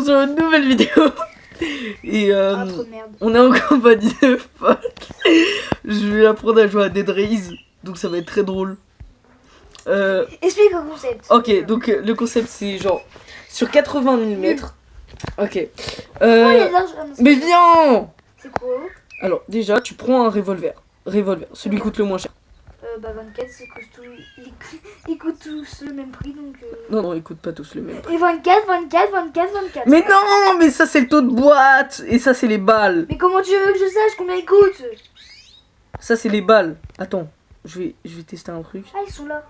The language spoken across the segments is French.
sur une nouvelle vidéo. Et trop de merde. on est en compagnie de Paul. Je vais apprendre à jouer à Dead Race, donc ça va être très drôle. Explique le concept. Ok, donc le concept c'est genre sur 80 000 mètres. Ok. Oh, il y a de l'argent. Mais viens. C'est quoi? Alors déjà, tu prends un revolver. Celui qui coûte le moins cher. Bah 24, ils coûtent tous le même prix donc. Non, ils coûtent pas tous le même. Et 24, 24, 24, 24. Mais non, mais ça c'est le taux de boîte et ça c'est les balles. Mais comment tu veux que je sache combien ils coûtent? Ça c'est les balles. Attends, je vais tester un truc. Ah, ils sont là.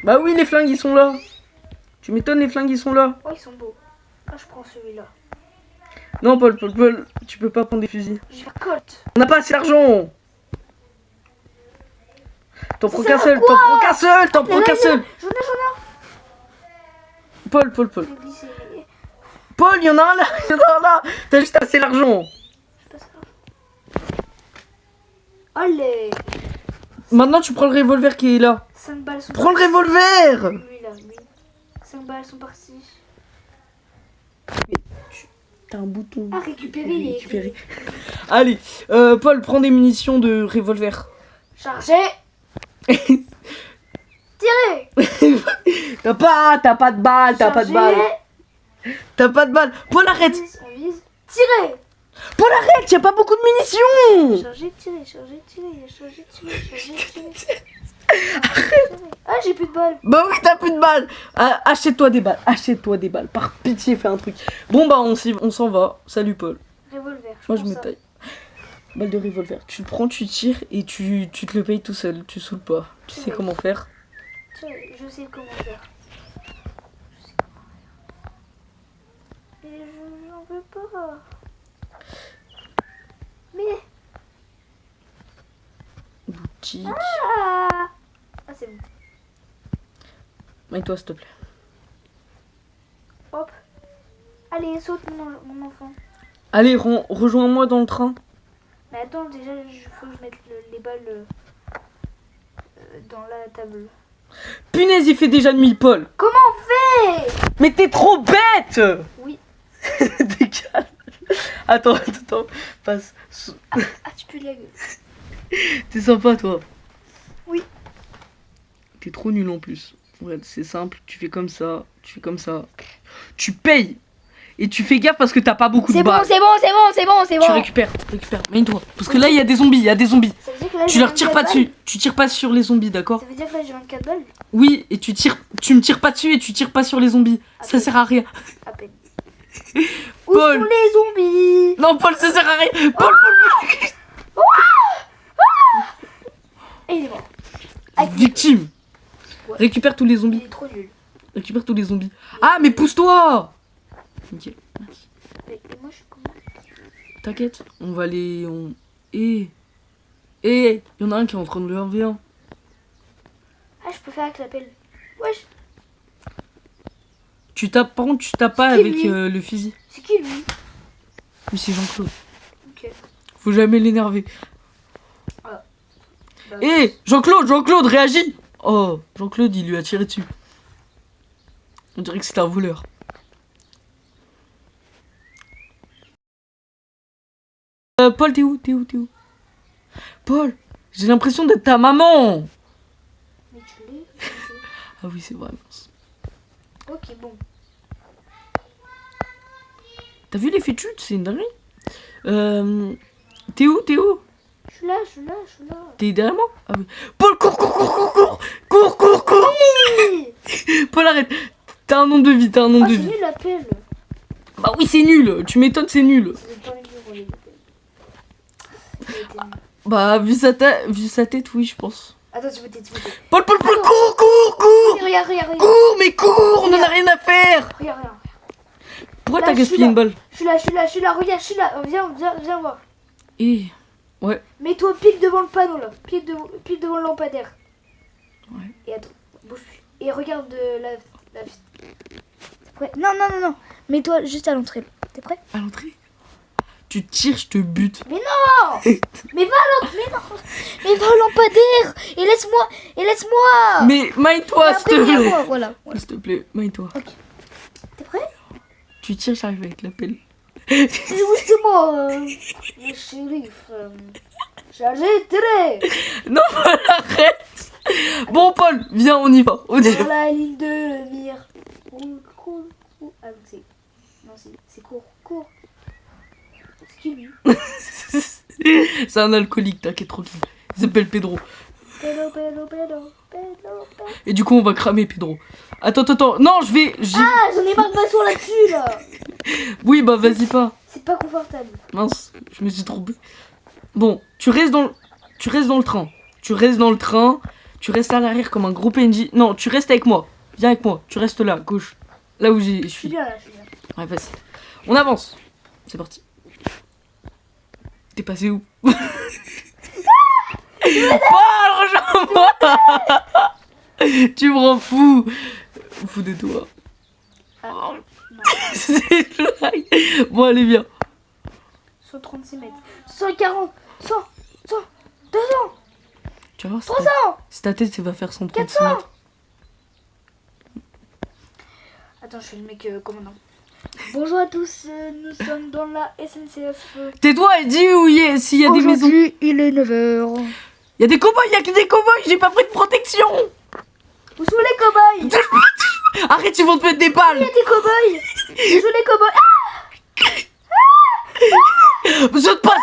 Bah oui, les flingues ils sont là. Tu m'étonnes, les flingues ils sont là. Oh, ils sont beaux. Ah, je prends celui-là. Non, Paul, tu peux pas prendre des fusils. Je vais faire Colt. On n'a pas assez d'argent. T'en prends qu'un seul, quoi? t'en prends qu'un seul. J'en ai. Paul. Je vais glisser. Paul, il y en a un là, T'as juste assez l'argent. Je passe là. Allez. Maintenant, tu prends le revolver qui est là. 5 balles sont Prends le revolver. Lui là, lui. 5 balles sont parties. T'as un bouton. Ah, récupérer. Récupérer. Allez, Paul, prends des munitions de revolver. Chargé. Tirez. T'as pas de balle, T'as pas de balle. Paul, arrête. On vise. Tirez. Paul, arrête, y'a pas beaucoup de munitions. Chargé, tirez. Arrête. Ah, j'ai plus de balles. Bah oui, t'as plus de balles. Ah, achète-toi des balles. Par pitié, fais un truc. Bon bah, on s'en va. Salut, Paul. Revolver. Moi, je me taille. Balle de revolver. Tu le prends, tu tires et tu te le payes tout seul. Tu saoules pas. Tu sais comment faire. Je sais comment faire. Mais j'en veux pas. Mais. Boutique. Ah, c'est bon. Mets-toi, s'il te plaît. Hop. Allez, saute mon enfant. Allez, rejoins-moi dans le train. Mais attends, déjà, il faut que je mette les balles dans la table. Punaise, il fait déjà nuit, Paul. Comment on fait? Mais t'es trop bête. Oui. T'es calme. Attends. Passe. Ah, tu pues de la gueule. T'es sympa, toi. Oui. T'es trop nul en plus. Ouais, c'est simple. Tu fais comme ça. Tu payes. Et tu fais gaffe parce que t'as pas beaucoup de balles. C'est bon. Tu récupères. Mets-toi. Parce que là, il y a des zombies. Ça veut dire que là, Tu j'ai leur tires 24 pas balles. dessus. Tu tires pas sur les zombies, d'accord? Ça veut dire que là, j'ai 24 balles. Oui, et tu me tires pas dessus et tu tires pas sur les zombies. Ça sert à rien. À peine. Où Paul. sont les zombies? Non, Paul, ça sert à rien. Paul. Et il est mort. Victime. Ouais. Récupère tous les zombies. Il est trop nul. Récupère tous les zombies. Ah, mais pousse-toi. Ok, merci. Et moi, je suis comment? T'inquiète, on va aller... il y en a un qui est en train de le 1v1. Ah, je peux faire avec la pelle. Wesh. Par contre, tu tapes pas C'est qui, avec lui le fusil. C'est qui lui? Mais c'est Jean-Claude. Ok. Faut jamais l'énerver. Bah, Jean-Claude, réagis. Oh, Jean-Claude, il lui a tiré dessus. On dirait que c'était un voleur. Paul, t'es où? Paul, j'ai l'impression d'être ta maman. Mais tu l'es. Ah oui, c'est vrai, mince. Ok, bon. T'as vu l'effet de chute? C'est une dinguerie. T'es où? Je suis là. T'es derrière moi? Ah oui. Paul, cours. Oui. Paul, arrête. T'as un nombre de vie, C'est nul la pelle. Bah oui, c'est nul. Tu m'étonnes, c'est nul. C'est pas les pelles. Bah, vu sa tête, oui, je pense. Attends, tu peux t'aider. Paul, cours. Regarde. Cours, mais cours, on en a rien à faire. Regarde. Pourquoi Là, t'as je suis gaspillé là. une balle? Je suis là, regarde, je suis là. Viens voir. Ouais. Mets-toi pile devant le panneau là. Pile devant le lampadaire. Ouais. Et attends, bouge plus. Et regarde la... Ouais. Non. Mets-toi juste à l'entrée. T'es prêt? À l'entrée? Tu tires, je te bute. Mais non. Mais va au lampadaire. Et laisse-moi. Mais maille-toi, s'il te plaît. Voilà. S'il te plaît, maille-toi. Ok. T'es prêt? Tu tires, j'arrive avec la pelle. Oui, c'est moi, le shérif. J'arrêterai. Non, Paul, arrête. Bon, Paul, viens, on y va. On y va. Sur la ligne de mire. Cours. Ah, donc c'est... Non, c'est court. C'est qui, lui? C'est un alcoolique, t'inquiète tranquille. Il s'appelle Pedro. Pédo. Et du coup, on va cramer Pedro. Attends. Non, Ah, j'en ai marre de m'asseoir là-dessus, là. Oui, bah vas-y pas. C'est pas confortable. Mince, je me suis trompé. Bon, tu restes dans le train. Tu restes à l'arrière comme un gros PNJ. Non, tu restes avec moi. Viens avec moi. Tu restes là, à gauche. Là où je Je suis suis. bien, là, Ouais, vas-y. On avance. C'est parti. T'es passé où? Paul, rejoins-moi. Tu me rends fou. Fou de toi. Ah, non. C'est une blague. Bon, allez, viens. 136 mètres. 140. 100. 200. Tu vas voir 300. si ta tête, ça va faire 136 400. mètres. Attends, je suis le mec commandant. Bonjour à tous, nous sommes dans la SNCF. Tais-toi et dis où s'il y a des maisons. Aujourd'hui, il est 9h. Il y a des cow-boys, il y a que des cow-boys, j'ai pas pris de protection. Où sont les cow-boys? Arrête, ils vont te mettre des Il y balles. a des cow-boys. Où sont les cow-boys? Saute pas.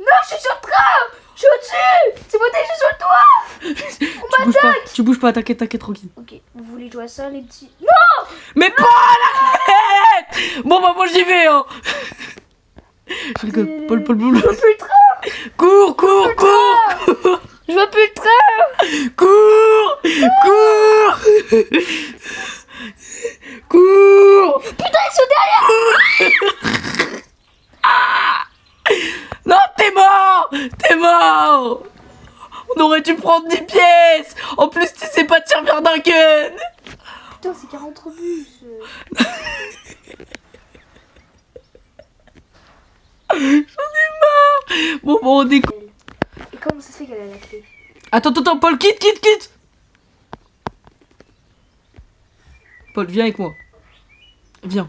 Non, je suis sur le train. Je suis au-dessus. C'est moi, je suis sur le toit. Tu bouges pas, t'inquiète tranquille. Ok, vous voulez jouer à ça, les petits? Mais Paul, arrête. Bon bah moi j'y vais hein. Je rigole, Paul. Je vois plus le train. Cours. Je vois plus le train. Cours. Putain, ils sont derrière. Non, t'es mort. On aurait dû prendre 10 pièces. En plus, tu sais pas te servir d'un gun. Putain, c'est 40 bus. J'en ai marre. Bon, on décolle. Et comment ça se fait qu'elle a la clé? Attends, Paul, quitte. Paul, viens avec moi. Viens.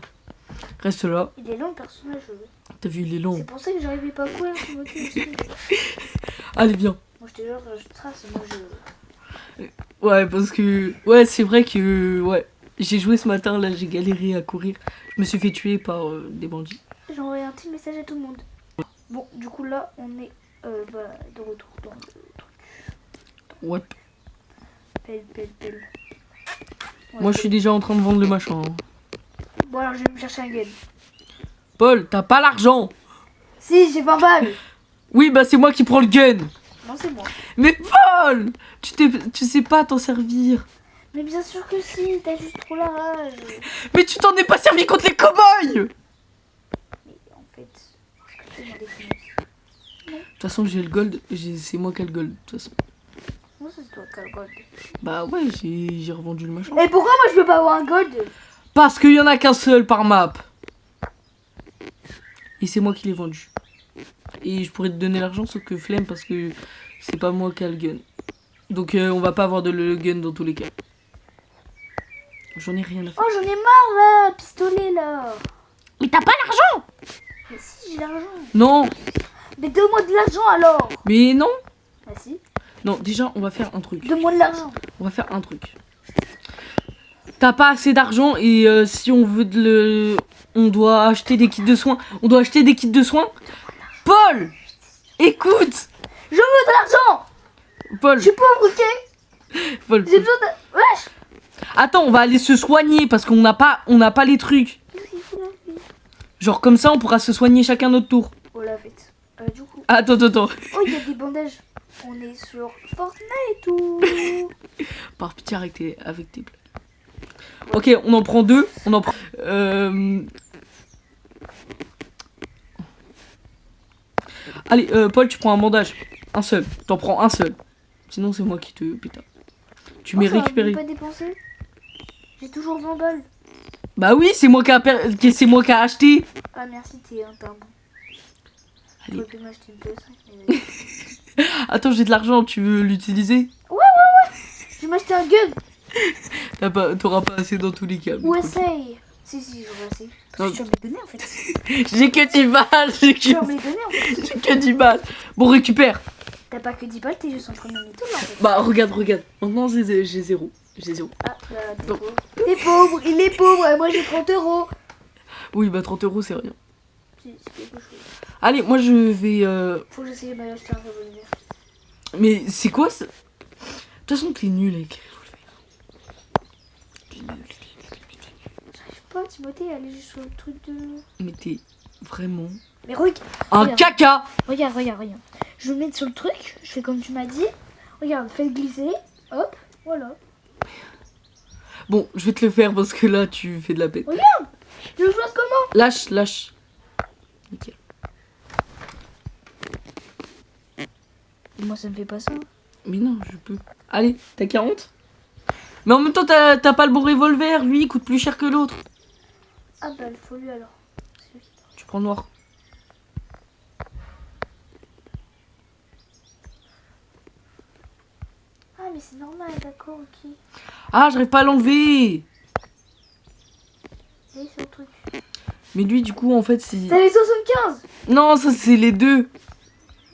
Reste là. Il est long, le personnage. T'as vu, il est long. C'est pour ça que j'arrivais pas à courir. Allez, viens. Moi, je te jure, je trace. Moi, Ouais, parce que... Ouais, c'est vrai que... Ouais. J'ai joué ce matin, là, j'ai galéré à courir. Je me suis fait tuer par des bandits. J'ai envoyé un petit message à tout le monde. Bon, du coup, là, on est de retour dans le truc. Ouais. Pelle. Ouais, Moi, je suis déjà en train de vendre le machin. Hein. Bon, alors, je vais me chercher un gun. Paul, t'as pas l'argent. Si, j'ai 20 balles. Oui, bah c'est moi qui prends le gun. Non, c'est moi. Mais Paul, tu sais pas t'en servir. Mais bien sûr que si, t'as juste trop la rage. Mais tu t'en es pas servi contre les cow-boys. Mais en fait, est-ce que tu m'as défini? De toute façon, j'ai le gold. C'est moi qui ai le gold, de toute façon. Moi, c'est toi qui as le gold. Bah ouais, j'ai revendu le machin. Et pourquoi moi je peux pas avoir un gold? Parce qu'il y en a qu'un seul par map. Et c'est moi qui l'ai vendu. Et je pourrais te donner l'argent, sauf que flemme parce que c'est pas moi qui ai le gun. Donc on va pas avoir de le gun dans tous les cas. J'en ai rien à faire. Oh, j'en ai marre là, pistolet là. Mais t'as pas l'argent. Mais si, j'ai l'argent. Non. Mais donne-moi de l'argent alors. Mais non. Ah si. Non, déjà, on va faire un truc. Donne-moi de l'argent. On va faire un truc. T'as pas assez d'argent et si on veut on doit acheter des kits de soins. Paul, écoute. Je veux de l'argent. Paul. Je suis pauvre, ok. Paul. J'ai besoin de... Wesh. Attends, on va aller se soigner parce qu'on n'a pas les trucs. Genre comme ça, on pourra se soigner chacun notre tour. Oh la fête. Du coup... Attends. Oh, il y a des bandages. On est sur Fortnite ou... Par pitié, avec tes blagues. Ok, on en prend 2. On en prend... Allez, Paul, tu prends un bandage. Un seul. T'en prends un seul. Sinon, c'est moi qui te péta. Tu m'es récupéré. Pas dépensé. J'ai toujours 20 balles. Bah oui, c'est moi qui a acheté. Ah merci, t'es un bon. Allez. Tu peux m'acheter une PS5, mais... Attends, j'ai de l'argent, tu veux l'utiliser? Ouais. Je vais m'acheter un gun. T'auras pas assez dans tous les cas. Ou essaye. Si, j'aurais assez. Non. Parce que tu vas me les donner en fait. J'ai que 10 balles. Tu vas me les donner en fait. J'ai que 10 balles. Bon, récupère. T'as pas que 10 balles, t'es juste en train de me tout là en fait. Bah, regarde. Maintenant, j'ai 0. J'ai 0. Ah, bah, t'es Non. pauvre. T'es pauvre, il est pauvre, et moi j'ai 30 euros. Oui, bah 30 euros, c'est rien. C'est quelque chose. Allez, moi, je vais... Faut que j'essaye de m'acheter un revolver. Mais c'est quoi ça? De toute façon, t'es nul avec les revolvers. J'arrive pas, Timothée, aller juste sur le truc de. Mais t'es vraiment... Mais regarde, Un Regarde. caca. regarde. Je vais le mettre sur le truc, je fais comme tu m'as dit. Regarde, fais glisser. Hop, voilà. Bon, je vais te le faire parce que là, tu fais de la bête. Tu le joues comment? Lâche. Nickel. Moi ça me fait pas ça. Mais non, je peux. Allez, t'as 40. Mais en même temps, t'as pas le bon revolver. Lui, il coûte plus cher que l'autre. Ah bah, il faut lui alors. C'est lui. Tu prends le noir. Ah, mais c'est normal, d'accord, ok. Ah, j'arrive pas à l'enlever. Allez, c'est le truc. Mais lui, du coup, en fait, c'est... T'as les 75. Non, ça, c'est les deux.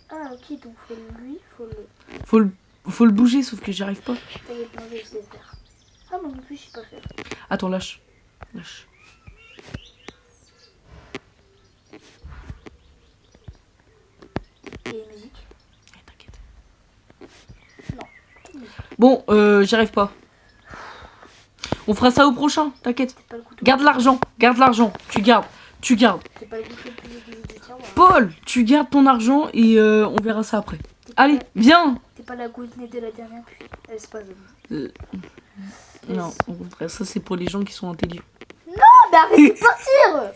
Ah, ok, donc faut lui, faut le. Faut le bouger, sauf que j'y arrive pas. T'inquiète, moi je sais le faire. Ah, moi non plus, je sais pas faire. Attends, lâche. Et les musiques. T'inquiète. Non. Bon, j'y arrive pas. On fera ça au prochain, t'inquiète. C'est pas le couteau. Garde l'argent. Tu gardes. C'est pas le couteau du tiroir. Paul, tu gardes ton argent et on verra ça après. Allez, viens. T'es pas la goutte née de la dernière pluie. C'est pas ça. Non, au contraire, ça c'est pour les gens qui sont intelligents. Ah, mais arrête de partir.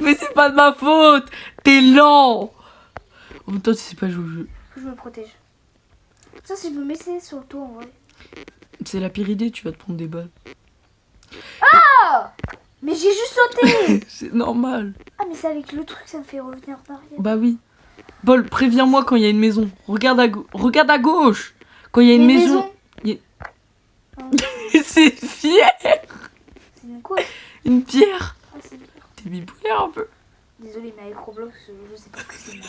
Mais c'est pas de ma faute. T'es lent. En même temps, tu sais pas jouer au jeu. Faut que je me protège. Ça, si je me mettais sur le toit en vrai. C'est la pire idée, tu vas te prendre des balles. Mais j'ai juste sauté. C'est normal. Ah, mais c'est avec le truc, ça me fait revenir en arrière. Bah oui. Paul, préviens-moi quand il y a une maison. Regarde à gauche. Quand il y a une Les maison. maisons. Ah, C'est fier. c'est une quoi? Une pierre. Ah, c'est une pierre. T'es bipolaire un peu. Désolé, mais avec Roblox, je sais pas ce que c'est.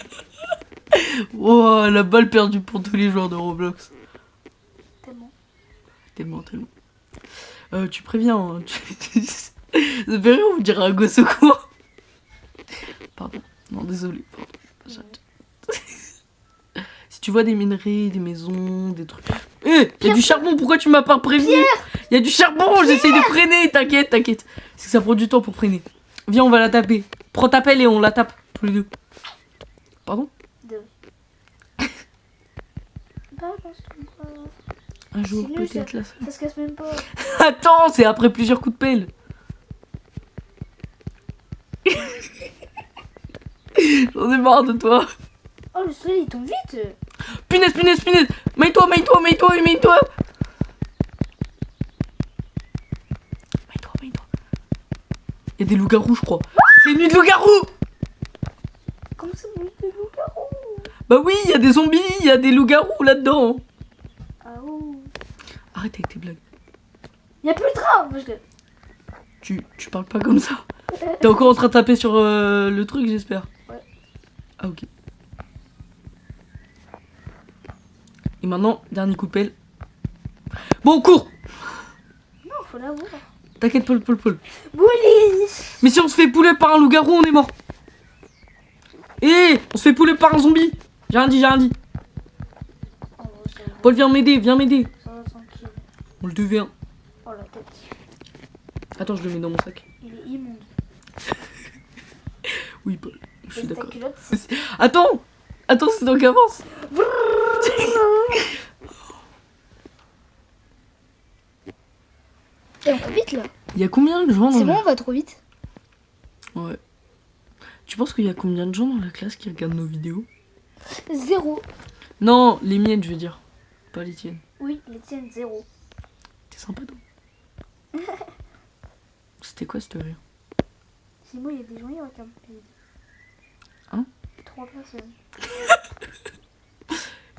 Oh, la balle perdue pour tous les joueurs de Roblox. Tellement. Tellement. Tu préviens. Hein, ça fait rire, on dirait un gosse au cours. Pardon. Non, désolé. Pardon. J'arrête. Si tu vois des minerais, des maisons, des trucs. Il y a du charbon, pourquoi tu m'as pas prévenu? Il y a du charbon, j'essaie de freiner, t'inquiète. C'est que ça prend du temps pour freiner. Viens, on va la taper. Prends ta pelle et on la tape, tous les deux. Pardon? Un jour, C'est nul, peut-être là. Ça se casse même pas. Attends, c'est après plusieurs coups de pelle. J'en ai marre de toi. Oh, le soleil il tombe vite. Punaise. Mets-toi. Mets-toi. Il y a des loups-garous, je crois. C'est une nuit de loups-garous. Comment ça, vous mettez le loup-garou? Bah oui, il y a des zombies, il y a des loups-garous là-dedans. Ah oh. Arrête avec tes blagues. Y'a plus de train. Moi, Tu parles pas comme ça. T'es encore en train de taper sur le truc, j'espère. Ouais. Ah, ok. Et maintenant, dernier coup de pelle. Bon, cours. Non, faut l'avoir. T'inquiète, Paul. Boulis. Mais si on se fait poulet par un loup-garou, on est mort. On se fait poulet par un zombie. J'ai rien dit. Oh, ça va. Paul, viens m'aider. Ça va tranquille. On le devient. Oh la tête. Attends, je le mets dans mon sac. Il est immonde. Oui, Paul, je suis Baisse ta d'accord. culotte. Attends, c'est donc avance. Et on va vite là. Il y a combien de gens dans C'est la... bon, on va trop vite. Ouais. Tu penses qu'il y a combien de gens dans la classe qui regardent nos vidéos? 0. Non, les miennes, je veux dire. Pas les tiennes. Oui, les tiennes 0. T'es sympa, toi. C'était quoi ce rire? C'est moi, il y a des gens qui regardent. Hein? 3 personnes.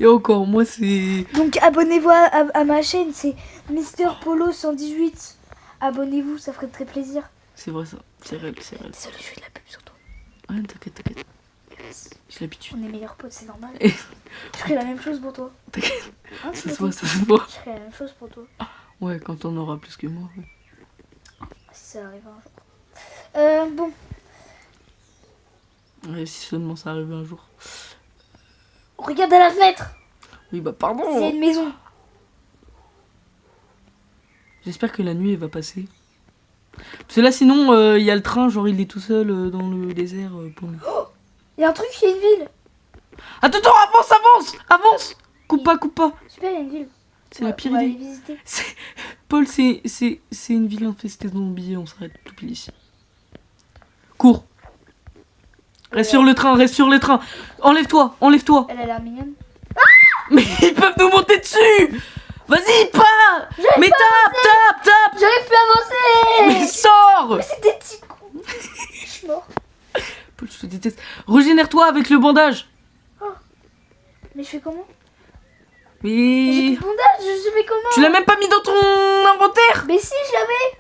Et encore, moi, c'est... Donc abonnez-vous à ma chaîne, c'est Mister Polo 118. Abonnez-vous, ça ferait très plaisir. C'est vrai ça. C'est réel, c'est réel. Désolé, je fais de la pub sur toi. Ouais, t'inquiète, t'inquiète. Yes. J'ai l'habitude. On est meilleurs potes, c'est normal. Et- Je ferai la même chose pour toi. T'inquiète. Hein, Ça se Timothée voit, ça se voit. Je ferai la même chose pour toi. Ouais, quand on aura plus que moi. Ouais. Si ça arrive un jour. Bon. Ouais, si seulement ça arrive un jour. Regarde à la fenêtre. Oui, bah C'est pardon. une maison. J'espère que la nuit elle va passer. Parce que là, sinon, il y a le train, genre il est tout seul dans le désert pour nous. Il y a un truc, il y a une ville. Attends, avance, avance, avance. Coupe pas, coupe pas. Super, il y a une ville. C'est la pire On va aller idée. visiter. Paul, c'est une ville infestée de zombies, on s'arrête tout pile ici. Cours. Reste sur le train, reste sur le train. Enlève-toi, enlève-toi. Elle a l'air mignonne. Mais ils peuvent nous monter dessus. Vas-y, pas. Mais tape. J'arrive plus à avancer. Mais sors. Mais c'est des petits cons. Je suis mort. Paul, je te déteste. Régénère-toi avec le bandage. Mais je fais comment? J'ai Mais... plus de bandage, je fais comment? Tu l'as même pas mis dans ton inventaire. Mais si, je l'avais.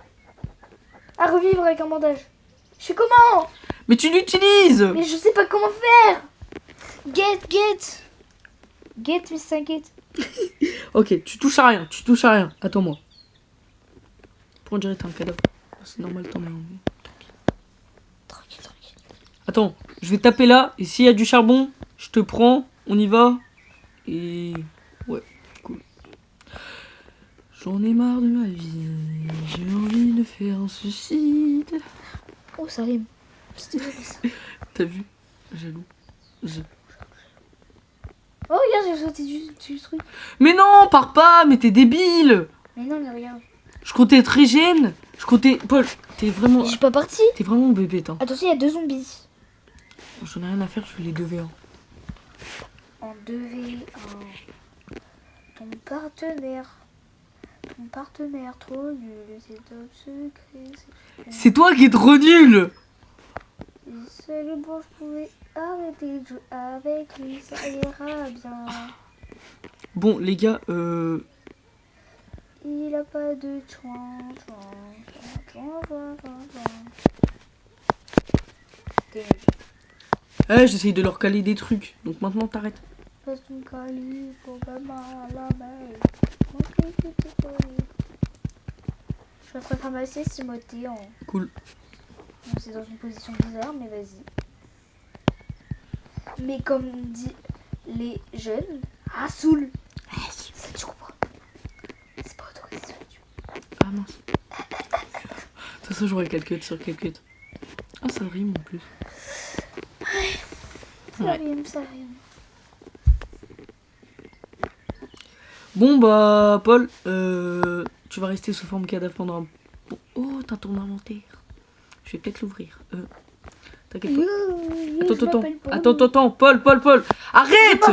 À revivre avec un bandage. Je fais comment? Mais tu l'utilises. Mais je sais pas comment faire. Get. Get, Mr. Get. Ok, tu touches à rien, Attends-moi. Pour dire t'es un cadavre. C'est normal, t'en es un. Tranquille. Attends, je vais taper là, et s'il y a du charbon, je te prends, on y va. Et... ouais, cool. J'en ai marre de ma vie, j'ai envie de faire un suicide. Oh, ça rime. C'était bien ça. T'as vu? Jaloux. Oh, regarde, j'ai sauté du truc. Mais non, pars pas, mais t'es débile. Mais non, mais regarde. Je comptais être régène. Je comptais... Paul, t'es vraiment... Mais je suis pas partie. T'es vraiment bébé, hein. Attention, il y a 2 zombies. J'en ai rien à faire, je fais les 2v1. En 2v1. Ton partenaire trop nul. C'est top secret. C'est toi qui es trop nul. Si seulement je pouvais arrêter de jouer avec lui, ça ira bien. Bon, les gars, Il a pas de chouin. j'essaye de leur caler des trucs. Donc maintenant, t'arrêtes. Passe ton calibre pour maman à la mer. Je suis en train de ramasser Timothée en... Cool. Bon, c'est dans une position bizarre, mais vas-y. Mais comme dit les jeunes, Rassoul. Ça, tu comprends. C'est pas autorisé sur YouTube. Ah mince. De toute façon, j'aurais calculé sur calcul. Ah, ça rime en plus. Ça rime. Bon, bah, Paul, tu vas rester sous forme cadavre pendant un... Bon, oh, t'as ton inventaire. Je vais peut-être l'ouvrir. T'inquiète pas. Attends, Paul, arrête.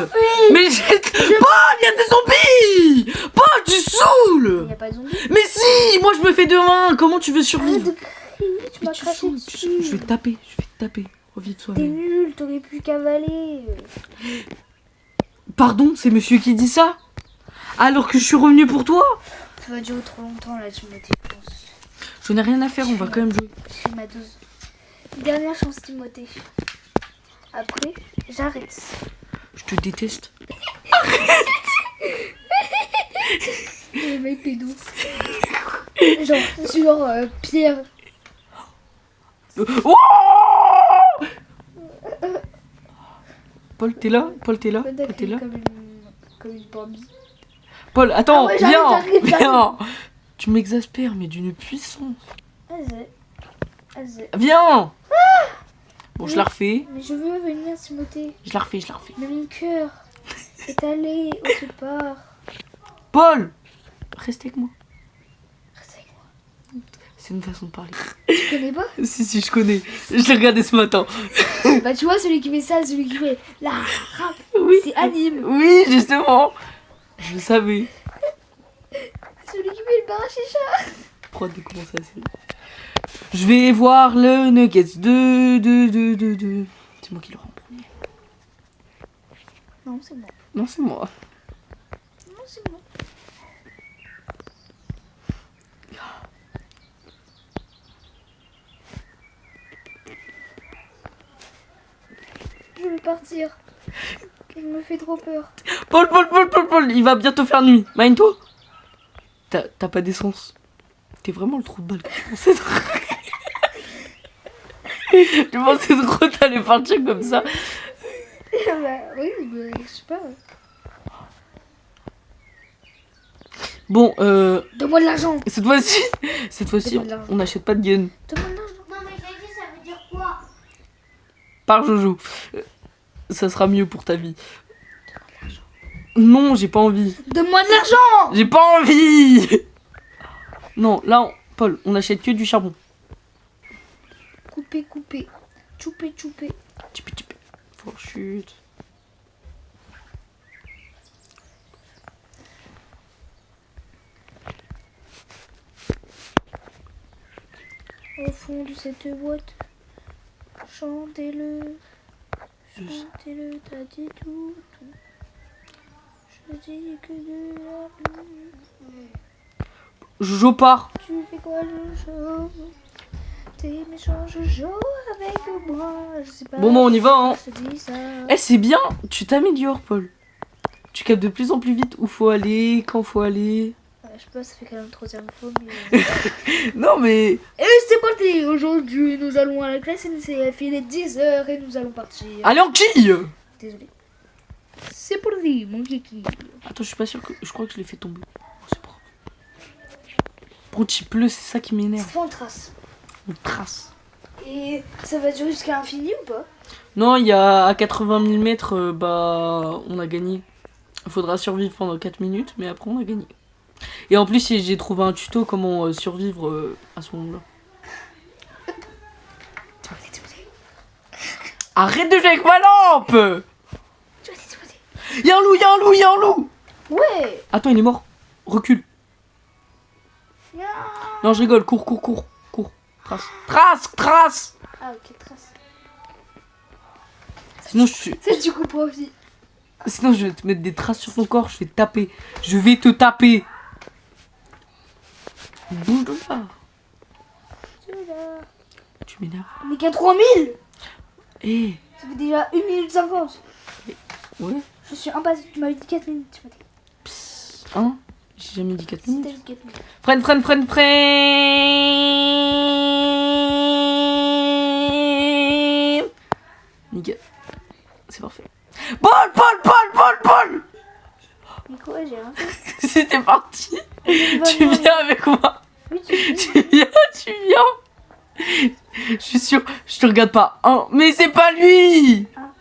Mais Paul, il y a des zombies. Paul, tu Il saoules. n'y a pas de zombies. Mais si, moi je me fais de 1. Comment tu veux Arrête survivre? de crier, tu Mais m'as tu craché saoules, dessus. je vais te taper, Reviens de T'es toi-même. nul, t'aurais pu cavaler. Pardon, c'est monsieur qui dit ça? Alors que je suis revenu pour toi? Ça va durer trop longtemps là, Timothée, je pense. Je n'ai rien à faire, on va quand même jouer. J'ai fait ma dose. Dernière chance, Timothée. Après, j'arrête. Je te déteste. Le mec pédo. Genre Pierre. Oh Paul, t'es là? Comme une Bambi. Paul, attends, Ah ouais, viens. j'arrive. Tu m'exaspères, mais d'une puissance. Vas-y. Viens. Bon, je la refais. Mais je veux venir, Timothée. Je la refais. Mais mon cœur est allé autre part. Paul, reste avec moi. Reste avec moi. C'est une façon de parler. Tu connais pas? Si, je connais. Je l'ai regardé ce matin. Bah tu vois, celui qui fait ça, celui qui fait la rap, Oui. c'est Anime. Oui, justement. Je le savais. Celui qui fait le parachicha. Prod de commencer la série. Je vais voir le Nuggets 2. C'est moi qui le rends en premier. Non, c'est moi. Non, c'est moi. Non, c'est moi. veux partir. Il me fait trop peur. Paul, il va bientôt faire nuit. Mine-toi. T'as pas d'essence. T'es vraiment le trou de balle que je pensais trop. Je pensais trop t'allais partir comme ça. Bah oui, je sais pas. Bon, Donne-moi de l'argent. cette fois-ci, Donne-moi de l'argent. on n'achète pas de gun. Donne-moi de l'argent. Non, mais j'ai dit, ça veut dire quoi? Par Jojo. Ça sera mieux pour ta vie. Non, j'ai pas envie. Donne-moi de l'argent. J'ai pas envie. Non, là, Paul, on achète que du charbon. Couper. Chouper. Tchipi. Oh, chut. Au fond de cette boîte, chantez-le, t'as dit tout. Je dis que de la pluie. Jojo part. Tu fais quoi, Jojo? T'es méchant, Jojo, avec moi. Je sais pas. Bon, on y va, hein. Je te dis ça. Eh, c'est bien. Tu t'améliores, Paul. Tu captes de plus en plus vite où faut aller, quand faut aller. Je sais pas, ça fait quand même 3e fois. Mais... Non, mais... Et c'est parti. Aujourd'hui, nous allons à la classe. Il fait les 10h et nous allons partir. Allez, en quille. Désolé. C'est parti, mon kiki. Attends, je suis pas sûr que... Je crois que je l'ai fait tomber. Oh, c'est pas grave. Quand il pleut, c'est ça qui m'énerve. C'est pas en trace. On trace. Et ça va durer jusqu'à l'infini ou pas? Non, il y a à 80 000 mètres, bah, on a gagné. Il faudra survivre pendant 4 minutes, mais après on a gagné. Et en plus, j'ai trouvé un tuto comment survivre à ce moment-là. Arrête de jouer avec ma lampe! Y'a un loup! Ouais. Attends, il est mort. Recule. Non, je rigole. Cours. Trace! Ah ok, trace. Sinon, Ça tu comprends aussi. Sinon, je vais te mettre des traces sur ton corps. Je vais te taper. Je vais te taper. Bouge de là. Tu m'énerves. On est qu'à 3000. Eh, Ça fait déjà 1 minute 50. ouais. Je suis impassible. Tu m'avais dit 4 minutes. Tu m'as dit. Psst, hein? J'ai jamais dit 4 C'était minutes. juste 4 minutes. Freine. Nickel. C'est parfait. Paul! Mais quoi, j'ai rien fait. C'était parti. Tu viens avec moi. Oui, tu Tu viens. Je suis sûr, je te regarde pas. Hein, mais c'est pas lui. Ah.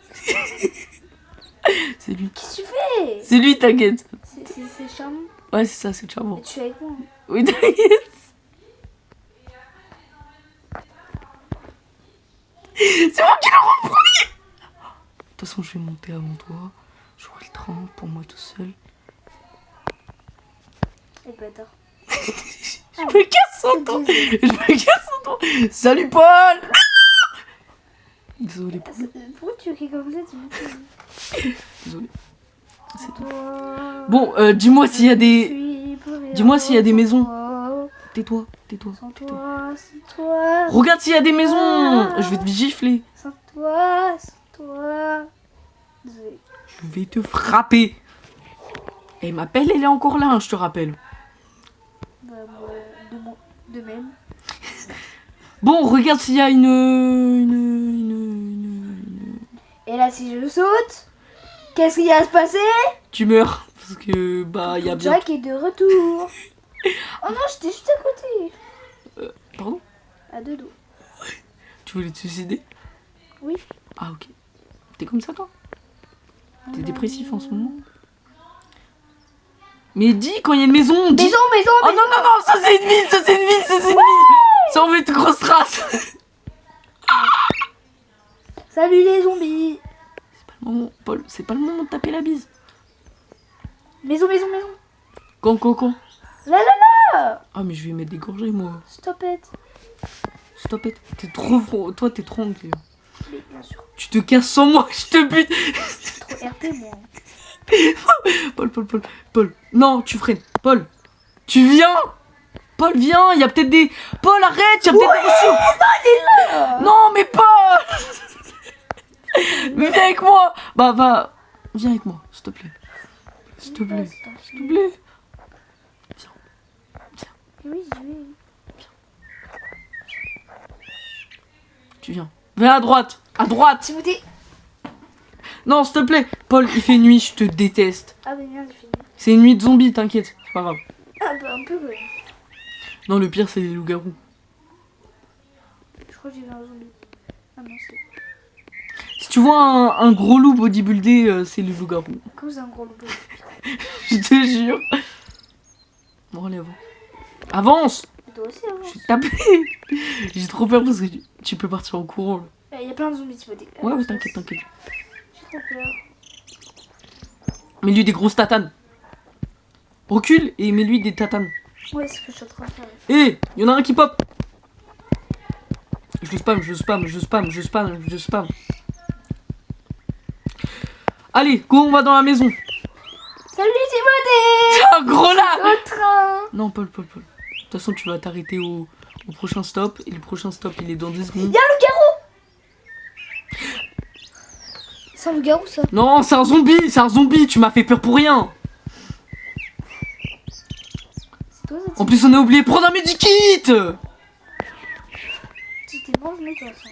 C'est lui. Qu'est-ce que tu fais? C'est lui, t'inquiète. C'est charmant. Ouais, c'est ça, c'est le charbon. Et tu es avec moi. Oui, t'inquiète. C'est moi qui l'ai repris. De toute façon, je vais monter avant toi. J'aurai le train pour moi tout seul. Et bâtard. Je me casse son temps. Salut, Paul. Désolé, Paul. Pourquoi tu cries comme ça? Désolé. Toi. Bon, dis-moi s'il y a des... Dis-moi s'il y a des maisons. Tais-toi. Sans toi. Regarde s'il y a des maisons. Je vais te gifler. Sans toi. Désolé. Je vais te frapper. Et ma pelle, elle est encore là, hein, je te rappelle. Bah, moi, de même. Bon, regarde s'il y a une... Et là, si je saute, qu'est-ce qui va se passer? Tu meurs. Parce que, bah, il y a bien... Jack est de retour. Oh non, j'étais juste à côté. Pardon? À 2 dos. Tu voulais te suicider? Oui. Ah, ok. T'es comme ça, toi? T'es dépressif en ce moment? Mais dis, quand il y a une maison, dis... Maison. Oh non, ça c'est une ville, Ça on veut une grosse race. Salut les zombies. C'est pas le moment, Paul, c'est pas le moment de taper la bise. Maison. Quand Là. Ah mais je vais mettre des gorgées moi. Stop it. Stop it. T'es trop... Toi t'es trop anglais. Mais bien sûr. Tu te casses sans moi, je te bute. Trop RP moi. Paul. Non, tu freines. Paul. Tu viens. Paul, viens. Il y a peut-être des... Paul, arrête. Il y a peut-être des... Non, il est là. Non, mais Paul. Viens avec moi. Bah, va. Viens avec moi, s'il te plaît. S'il te plaît. S'il te plaît. Oui, je vais. Tu viens. Viens à droite. À droite. Timothée. Non, s'il te plaît. Paul, il fait nuit, je te déteste. Ah, mais merde, j'ai fini. C'est une nuit de zombies, t'inquiète. C'est pas grave. Ah, bah, un peu, ouais. Non, le pire, c'est les loups-garous. Je crois que j'ai vu un zombie. Ah, non, c'est. Si tu vois un gros loup bodybuildé, c'est le loup-garou. Comment c'est un gros loup? Je te jure. Bon, allez, avance. Avance. Toi aussi, hein. Je vais te taper. J'ai trop peur parce que tu peux partir en courant. Là. Il y a plein de zombies, Timothée. Ouais, ouais, t'inquiète, t'inquiète. J'ai trop peur. Mets-lui des grosses tatanes. Recule et mets-lui des tatanes. Ouais, c'est ce que je suis en train de faire. Hé, y en a un qui pop. Je le spam, je le spam, je le spam, je le spam, je le spam. Allez, go, on va dans la maison. Salut, Timothée. T'es un gros là. Au train. Non, Paul. De toute façon, tu vas t'arrêter au prochain stop. Et le prochain stop, il est dans 10 secondes. Y'a un loup-garou. C'est un loup-garou, ça? Non, c'est un zombie, tu m'as fait peur pour rien. C'est toi, ça? En plus, on a oublié de prendre un medikit. Tu t'es mangé, toi, ça.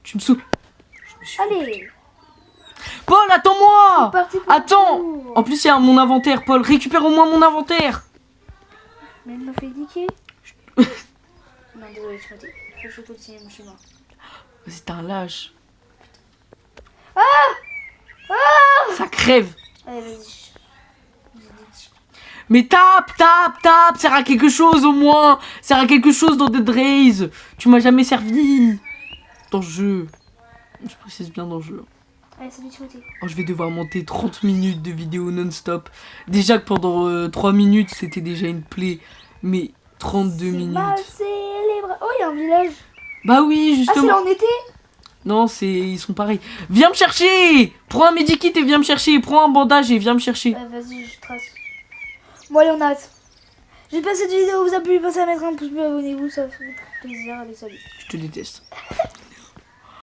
Tu me saoules. Allez. Paul, attends-moi. C'est parti pour Attends. le tour. En plus, il y a mon inventaire, Paul. Récupère au moins mon inventaire. Mais elle m'a fait niquer. Non, désolé, Timothée. Faut que je continue mon chemin. C'est un lâche. Ah. Ça crève. Allez, vas-y. Mais tape. Sert à quelque chose au moins. Sert à quelque chose dans Dead Race. Tu m'as jamais servi. Dans le jeu. Je précise bien dans le jeu. Allez, salut, Timothée. Oh, je vais devoir monter 30 minutes de vidéo non-stop. Déjà que pendant 3 minutes, c'était déjà une plaie. Mais 32 minutes. Mal célébré. Oh, il y a un village. Bah oui, Ah, c'est justement. là en été? Non, ils sont pareils. Viens me chercher. Prends un medikit et viens me chercher. Prends un bandage et viens me chercher. Vas-y, je trace. Bon, allez, on arrête. J'espère que cette vidéo vous a plu. Pensez à mettre un pouce bleu, abonnez-vous, ça fait plaisir. Allez, salut. Je te déteste.